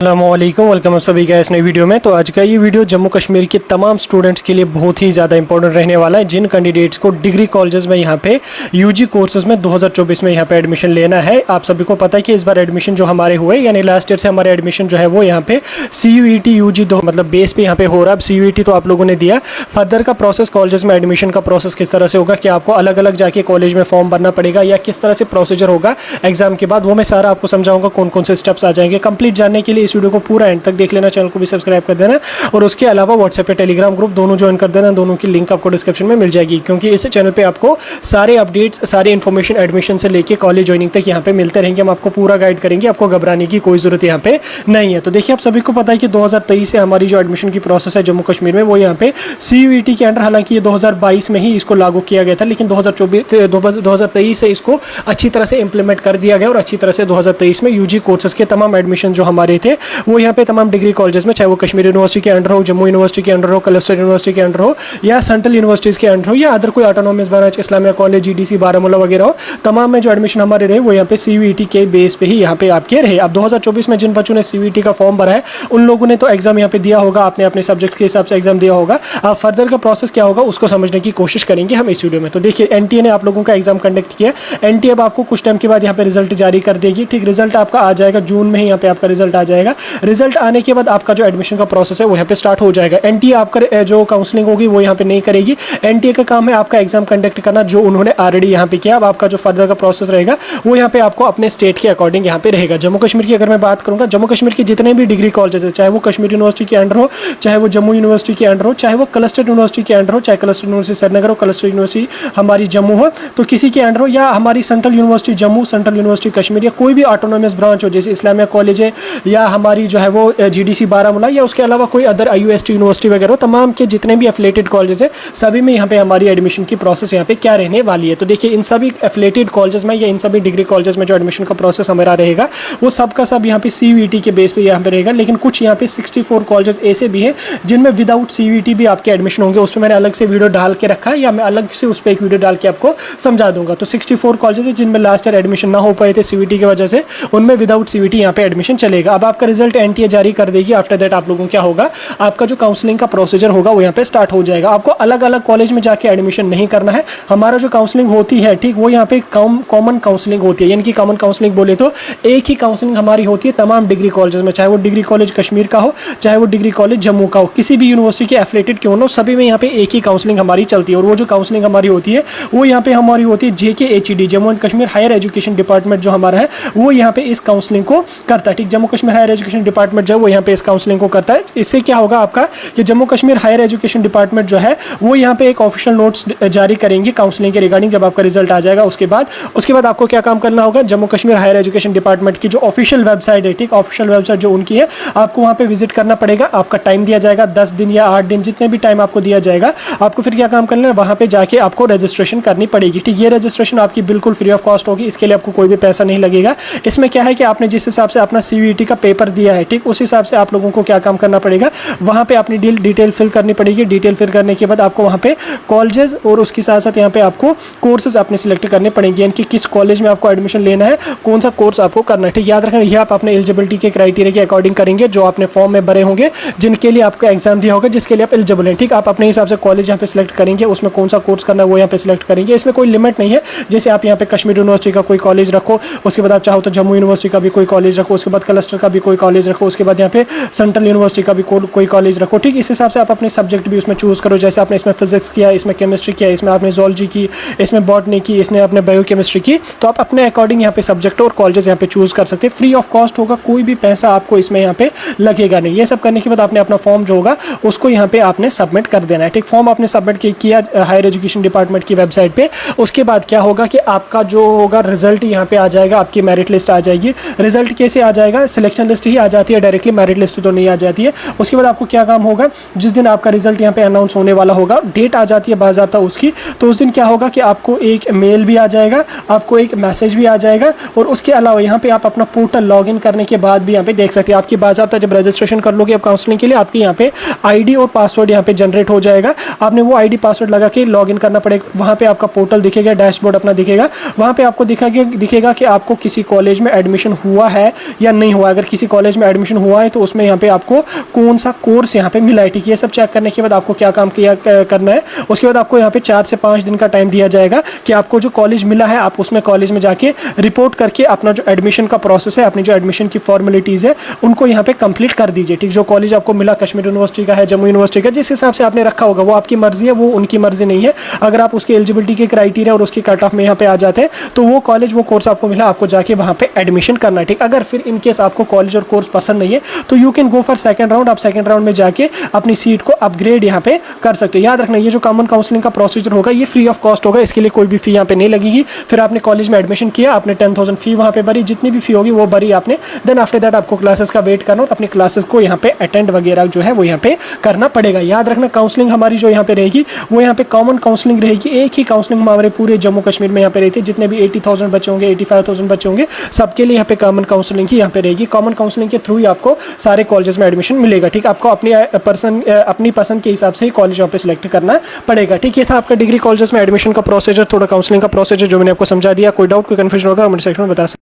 अस्सलामुअलैकुम, वेलकम आप सभी का इस नई वीडियो में। तो आज का ये वीडियो जम्मू कश्मीर के तमाम स्टूडेंट्स के लिए बहुत ही ज़्यादा इंपॉर्टेंट रहने वाला है। जिन कैंडिडेट्स को डिग्री कॉलेजेस में यहाँ पे यूजी कोर्सेज में 2024 में यहाँ पे एडमिशन लेना है, आप सभी को पता है कि इस बार एडमिशन जो हमारे हुए यानी लास्ट ईयर से हमारे एडमिशन जो है वो यहाँ पे CUET यूजी मतलब बेस पे यहाँ पे हो रहा है। अब CUET तो आप लोगों ने दिया, फर्दर का प्रोसेस कॉलेजेस में एडमिशन का प्रोसेस किस तरह से होगा, कि आपको अलग अलग जाके कॉलेज में फॉर्म भरना पड़ेगा या किस तरह से प्रोसीजर होगा एग्जाम के बाद, वो मैं सारा आपको समझाऊंगा कौन कौन से स्टेप्स आ जाएंगे। कंप्लीट जानने के लिए इस वीडियो को पूरा एंड तक देख लेना, चैनल को भी सब्सक्राइब कर देना और उसके अलावा व्हाट्सएप पे टेलीग्राम ग्रुप दोनों ज्वाइन कर देना। दोनों की लिंक आपको डिस्क्रिप्शन में मिल जाएगी, क्योंकि इस चैनल पे आपको सारे अपडेट्स, सारी इन्फॉर्मेशन एडमिशन से लेके कॉलेज ज्वाइनिंग तक यहाँ पे मिलते रहेंगे। हम आपको पूरा गाइड करेंगे, आपको घबराने की कोई जरूरत यहाँ पे नहीं है। तो देखिए, आप सभी को पता है कि 2023 से हमारी जो एडमिशन की प्रोसेस है जम्मू कश्मीर में, वो यहाँ पे CUET के अंडर, हालांकि ये 2022 में ही इसको लागू किया गया था, लेकिन 2023 से इसको अच्छी तरह से इंप्लीमेंट कर दिया गया और अच्छी तरह से 2023 में यूजी कोर्सेज के तमाम एडमिशन जो हमारे थे वो यहाँ पे तमाम डिग्री कॉलेजेस में, चाहे वो कश्मीर यूनिवर्सिटी के अंडर हो, जम्मू यूनिवर्सिटी के अंडर हो, क्लस्टर यूनिवर्सिटी के अंडर हो, या सेंट्रल यूनिवर्सिटीज़ के अंडर हो, या अदर कोई autonomous branch, Islamia college, GDC Baramulla वगैरह हो, तमाम में जो एडमिशन हमारे रहे वो यहाँ पे CUET के बेस पे ही यहाँ पे आपके रहे। अब 2024 में जिन बच्चों ने CUET का फॉर्म भरा है उन लोगों ने तो एग्जाम यहाँ पे दिया होगा, आपने अपने सब्जेक्ट के हिसाब से एग्जाम दिया होगा। अब फर्दर का प्रोसेस क्या होगा उसको समझने की कोशिश करेंगे हम इस वीडियो में। तो देखिए, NTA ने आप लोगों का एग्जाम कंडक्ट किया। NTA अब आपको कुछ टाइम के बाद यहाँ पे रिजल्ट जारी कर देगी। ठीक, रिजल्ट आपका आ जाएगा जून में ही, यहाँ पे आपका रिजल्ट आ जाएगा। रिजल्ट आने के बाद आपका जो एडमिशन का प्रोसेस है वो यहाँ पे स्टार्ट हो जाएगा। NTA आपका जो काउंसलिंग होगी वो यहाँ पे नहीं करेगी। NTA का काम है आपका एग्जाम कंडक्ट करना, जो उन्होंने ऑलरेडी यहाँ पे किया। अब आपका जो फर्दर का प्रोसेस रहेगा वो यहाँ पे आपको अपने स्टेट के अकॉर्डिंग यहाँ पे रहेगा। जम्मू कश्मीर की अगर मैं बात करूँगा, जम्मू कश्मीर के जितने भी डिग्री कॉलेजेस है, चाहे वो कश्मीर यूनिवर्सिटी के अंडर हो, चाहे वो जम्मू यूनिवर्सिटी के अंडर हो, चाहे वो क्लस्टर यूनिवर्सिटी के अंडर हो, चाहे क्लस्टर यूनिवर्सिटी श्रीनगर हो, क्लस्टर यूनिवर्सिटी हमारी जम्मू हो, तो किसी के अंडर हो, या हमारी central university Jammu, central university Kashmir, या कोई भी ऑटोनॉमस ब्रांच हो, जैसे इस्लामिया कॉलेज है, या हमारी जो है वो GDC बारामूला, या उसके अलावा कोई अदर IUST यूनिवर्सिटी वगैरह, तमाम के जितने भी एफिलेटेड कॉलेज है सभी में यहाँ पे हमारी एडमिशन की प्रोसेस यहाँ पे क्या रहने वाली है। तो देखिए, इन सभी एफिलेटेड कॉलेजेस में या इन सभी डिग्री कॉलेजेस में जो एडमिशन का प्रोसेस हमारा रहेगा वो सब का सब यहाँ पे CUET के बेस पे यहाँ पे रहेगा। लेकिन कुछ यहाँ पे 64 कॉलेजेस ऐसे भी हैं जिनमें विदाउट CUET भी आपके एडमिशन होंगे। उस पर मैंने अलग से वीडियो डाल के रखा है, या मैं अलग से उस पर एक वीडियो डाल के आपको समझा दूंगा। तो 64 कॉलेजेस है जिनमें लास्ट ईयर एडमिशन ना हो पाए थे CUET की वजह से, उनमें विदाउट CUET यहाँ पे एडमिशन चलेगा। अब आपका रिजल्ट NTA जारी कर देगी। आफ्टर दैट आप लोगों को क्या होगा, आपका जो काउंसलिंग का प्रोसीजर होगा वो यहाँ पे स्टार्ट हो जाएगा। आपको अलग अलग कॉलेज में जाके एडमिशन नहीं करना है। हमारा जो काउंसलिंग होती है, ठीक, वो यहाँ पे कॉमन काउंसलिंग होती है। यानी कि कॉमन काउंसलिंग बोले तो एक ही काउंसलिंग हमारी होती है तमाम डिग्री कॉलेजेस में, चाहे वो डिग्री कॉलेज कश्मीर का हो, चाहे वो डिग्री कॉलेज जम्मू का हो, किसी भी यूनिवर्सिटी के एफिलेटेड क्यों ना हो, सभी में यहाँ पे एक ही काउंसलिंग हमारी चलती है। और वो जो काउंसलिंग हमारी होती है वो यहाँ पे हमारी होती है JKHED, Jammu and Kashmir higher education department जो हमारा है वो यहाँ पे इस काउंसलिंग को करता है। ठीक, Jammu Kashmir higher education department जो है वो यहाँ पे इस काउंसलिंग को करता है। इससे क्या होगा आपका कि Jammu Kashmir higher education department जो है वो यहाँ पे एक ऑफिशियल नोट्स जारी करेंगे काउंसलिंग के रिगार्डिंग, जब आपका रिजल्ट आ जाएगा। उसके बाद आपको क्या काम करना होगा, Jammu Kashmir higher education department की जो ऑफिशियल वेबसाइट है, ठीक, ऑफिशियल वेबसाइट जो उनकी है, आपको वहाँ पे विजिट करना पड़ेगा। आपका टाइम दिया जाएगा 10 दिन या 8 दिन, जितने भी टाइम आपको दिया जाएगा। आपको फिर क्या काम करना है, वहाँ पे जाके आपको रजिस्ट्रेशन करनी पड़ेगी। ठीक, ये रजिस्ट्रेशन आपकी बिल्कुल फ्री ऑफ कॉस्ट होगी, इसके लिए आपको कोई भी पैसा नहीं लगेगा। इसमें क्या है कि आपने जिस हिसाब से अपना CUET का पेपर दिया है, ठीक, उस हिसाब से आप लोगों को क्या काम करना पड़ेगा, वहाँ पे अपनी डिटेल फिल करनी पड़ेगी। डिटेल फिल करने के बाद आपको वहाँ पे कॉलेजेस और उसके साथ साथ यहाँ पे आपको कोर्सेज अपने सिलेक्ट करने पड़ेंगे, यानी कि किस कॉलेज में आपको एडमिशन लेना है, कौन सा कोर्स आपको करना है। ठीक, याद रखना, ये आप अपने एलिजिबिलिटी के क्राइटेरिया के अकॉर्डिंग करेंगे, जो आपने फॉर्म में भरे होंगे, जिनके लिए आपका एग्जाम दिया होगा, जिसके लिए आप एलिजिबल हैं। ठीक, आप अपने हिसाब से कॉलेज यहाँ पे सिलेक्ट करेंगे, उसमें कौन सा कोर्स करना है वो यहाँ पे सिलेक्ट करेंगे। इसमें कोई लिमिट नहीं है, जैसे आप यहाँ पे कश्मीर यूनिवर्सिटी का कोई कॉलेज रखो, उसके बाद आप चाहो तो जम्मू यूनिवर्सिटी का भी कोई कॉलेज रखो, उसके बाद क्लस्टर का भी कोई कॉलेज रखो, उसके बाद यहाँ पे सेंट्रल यूनिवर्सिटी का भी कोई कॉलेज रखो। ठीक, इस हिसाब से आप अपने सब्जेक्ट भी उसमें चूज करो। जैसे आपने इसमें फिजिक्स किया, इसमें केमिस्ट्री किया, इसमें आपने जोलॉजी की, इसमें बॉटनी की, इसमें आपने बायोकेमिस्ट्री की, तो आप अपने अकॉर्डिंग यहाँ पे सब्जेक्ट और कॉलेजेस यहाँ पे चूज कर सकते हैं। फ्री ऑफ कॉस्ट होगा, कोई भी पैसा आपको इसमें यहाँ पे लगेगा नहीं। ये सब करने के बाद आपने अपना फॉर्म जो होगा उसको यहाँ पे आपने सबमिट कर देना है। ठीक, फॉर्म आपने सबमिट किया हायर एजुकेशन डिपार्टमेंट की वेबसाइट पे। उसके बाद क्या होगा कि आपका जो होगा रिजल्ट यहाँ पे आ जाएगा, आपकी मेरिट लिस्ट आ जाएगी। रिजल्ट कैसे आ जाएगा, सिलेक्शन लिस्ट ही आ जाती है डायरेक्टली, मेरिट लिस्ट तो नहीं आ जाती है। उसके बाद आपको क्या काम होगा, जिस दिन आपका रिजल्ट यहाँ पे अनाउंस होने वाला होगा, डेट आ जाती है बाज़ाब्ता उसकी, तो उस दिन क्या होगा कि आपको एक मेल भी आ जाएगा, आपको एक मैसेज भी आ जाएगा। और उसके अलावा यहाँ पे आप अपना पोर्टल लॉगिन करने के बाद भी यहाँ पे देख सकते हैं, आपकी बाज़ाब्ता जब रजिस्ट्रेशन कर लोगे आप काउंसलिंग के लिए, आपके यहाँ पे ID और पासवर्ड यहाँ पे जनरेट हो जाएगा। आपने वो ID पासवर्ड लगा के लॉगिन करना पड़ेगा। वहाँ पे आपका पोर्टल दिखेगा, डैशबोर्ड अपना दिखेगा, वहाँ पे आपको दिखेगा कि आपको किसी कॉलेज में एडमिशन हुआ है या नहीं हुआ। अगर किसी कॉलेज में एडमिशन हुआ है तो उसमें यहाँ पे आपको कौन सा कोर्स यहाँ पे मिला है, ठीक है। ये सब चेक करने के बाद आपको क्या काम किया करना है, उसके बाद आपको यहाँ पे 4 से 5 दिन का टाइम दिया जाएगा कि आपको जो कॉलेज मिला है आप उसमें कॉलेज में जाके रिपोर्ट करके अपना जो एडमिशन का प्रोसेस है, अपनी जो एडमिशन की फॉर्मेलिटीज़ है उनको यहाँ पे कंप्लीट कर दीजिए, ठीक। जो कॉलेज आपको मिला कश्मीर यूनिवर्सिटी का है, जम्मू यूनिवर्सिटी का, जिस हिसाब से आपने रखा होगा वो आपकी मर्जी है, वो उनकी मर्जी नहीं है। अगर आप उसके एलिजिबिलिटी के क्राइटेरिया और उसकी कट ऑफ में यहाँ पे आ जाते हैं तो वो कॉलेज वो कोर्स आपको मिला, आपको जाके वहाँ पे एडमिशन करना है, ठीक। अगर फिर इन केस आपको कॉलेज और कोर्स पसंद नहीं है तो you can go for second round. आप सेकंड राउंड में जाके अपनी सीट को अपग्रेड यहाँ पे कर सकते हो। याद रखना ये जो कॉमन काउंसलिंग का प्रोसीजर होगा ये फ्री ऑफ कॉस्ट होगा, इसके लिए कोई भी फी यहाँ पे नहीं लगेगी। फिर आपने कॉलेज में एडमिशन किया, आपने 10,000 फी वहाँ पे भरी, जितनी भी फी होगी वो भरी आपने, देन आफ्टर दैट आपको क्लासेस का वेट करना और अपनी क्लासेस को यहाँ पे अटेंड वगैरह जो है वो यहाँ पे करना पड़ेगा। याद रखना काउंसलिंग हमारी जो यहाँ पे रहेगी वो यहाँ पे कॉमन काउंसलिंग रहेगी, एक ही काउंसलिंग हमारे पूरे जम्मू कश्मीर में यहाँ पे रहती है। जितने भी 80,000 बच्चे होंगे, 85,000 बच्चे होंगे, सबके लिए यहाँ पे कॉमन काउंसलिंग ही यहाँ पे रहेगी। कॉमन काउंसलिंग के थ्रू ही आपको सारे कॉलेजेस में एडमिशन मिलेगा, ठीक। आपको अपनी पसंद के हिसाब से ही कॉलेज यहाँ पे सिलेक्ट करना पड़ेगा, ठीक। ये था आपका डिग्री कॉलेजेस में एडमिशन का प्रोसीजर, थोड़ा काउंसलिंग का प्रोसीजर जो मैंने आपको समझा दिया। कोई डाउट, कोई कंफ्यूजन होगा कमेंट सेक्शन में बता सकते हैं।